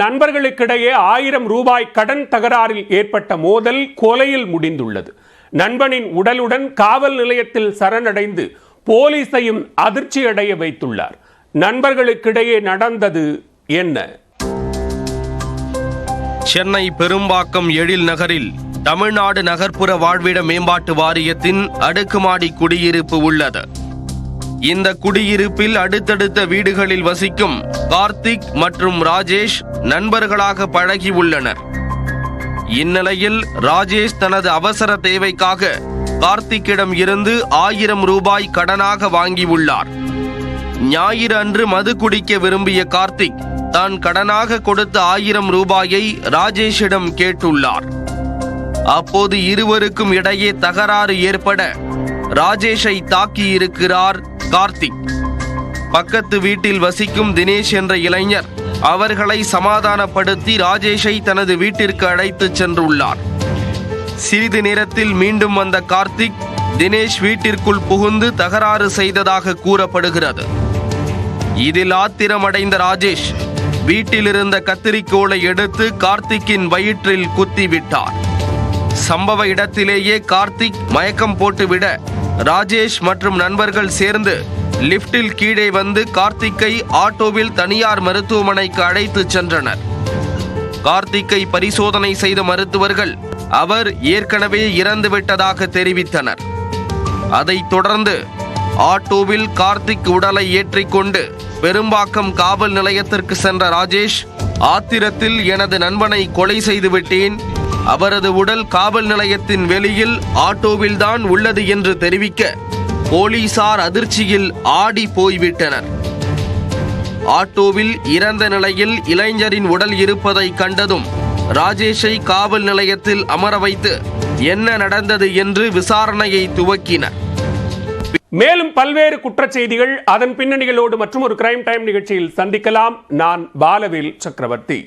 நண்பர்களுக்கிடையே 1000 ரூபாய் கடன் தகராறில் ஏற்பட்ட மோதல் கொலையில் முடிந்துள்ளது. நண்பனின் உடலுடன் காவல் நிலையத்தில் சரணடைந்து போலீசையும் அதிர்ச்சியடைய வைத்துள்ளார். நண்பர்களுக்கிடையே நடந்தது என்ன? சென்னை பெரும்பாக்கம் எழில் நகரில் தமிழ்நாடு நகர்ப்புற வாழ்விட மேம்பாட்டு வாரியத்தின் அடுக்குமாடி குடியிருப்பு உள்ளது. இந்த குடியிருப்பில் அடுத்தடுத்த வீடுகளில் வசிக்கும் கார்த்திக் மற்றும் ராஜேஷ் நண்பர்களாக பழகி உள்ளனர். இந்நிலையில் ராஜேஷ் தனது அவசர தேவைக்காக கார்த்திக்கிடம் இருந்து 1000 ரூபாய் கடனாக வாங்கியுள்ளார். ஞாயிறு அன்று மது குடிக்க விரும்பிய கார்த்திக் தான் கடனாக கொடுத்த 1000 ரூபாயை ராஜேஷிடம் கேட்டுள்ளார். அப்போது இருவருக்கும் இடையே தகராறு ஏற்பட ராஜேஷை தாக்கியிருக்கிறார் கார்த்திக். பக்கத்து வீட்டில் வசிக்கும் தினேஷ் என்ற இளைஞர் அவர்களை சமாதானப்படுத்தி ராஜேஷை தனது வீட்டிற்கு அழைத்துச் சென்றுள்ளார். சிறிது நேரத்தில் மீண்டும் வந்த கார்த்திக் தினேஷ் வீட்டிற்குள் புகுந்து தகராறு செய்ததாக கூறப்படுகிறது. இதில் ஆத்திரமடைந்த ராஜேஷ் வீட்டில் இருந்த கத்திரிக்கோலை எடுத்து கார்த்திக்கின் வயிற்றில் குத்திவிட்டார். சம்பவ இடத்திலேயே கார்த்திக் மயக்கம் போட்டுவிட ராஜேஷ் மற்றும் நண்பர்கள் சேர்ந்து லிப்டில் கீழே வந்து கார்த்திக்கை ஆட்டோவில் தனியார் மருத்துவமனைக்கு அழைத்து சென்றனர். கார்த்திக்கை பரிசோதனை செய்த மருத்துவர்கள் அவர் ஏற்கனவே இறந்துவிட்டதாக தெரிவித்தனர். அதைத் தொடர்ந்து ஆட்டோவில் கார்த்திக் உடலை ஏற்றிக்கொண்டு பெரும்பாக்கம் காவல் நிலையத்திற்கு சென்ற ராஜேஷ் ஆத்திரத்தில் எனது நண்பனை கொலை செய்து விட்டேன், அவரது உடல் காவல் நிலையத்தின் வெளியில் ஆட்டோவில் தான் உள்ளது என்று தெரிவிக்க போலீசார் அதிர்ச்சியில் ஆடி போய்விட்டனர். ஆட்டோவில் இறந்த நிலையில் இளைஞரின் உடல் இருப்பதை கண்டதும் ராஜேஷை காவல் நிலையத்தில் அமர வைத்து என்ன நடந்தது என்று விசாரணையை துவக்கினர். மேலும் பல்வேறு குற்றச்செய்திகள், அதன் பின்னணிகளோடு மற்றும் ஒரு கிரைம் டைம் நிகழ்ச்சியில் சந்திக்கலாம். நான் பாலவேல் சக்கரவர்த்தி.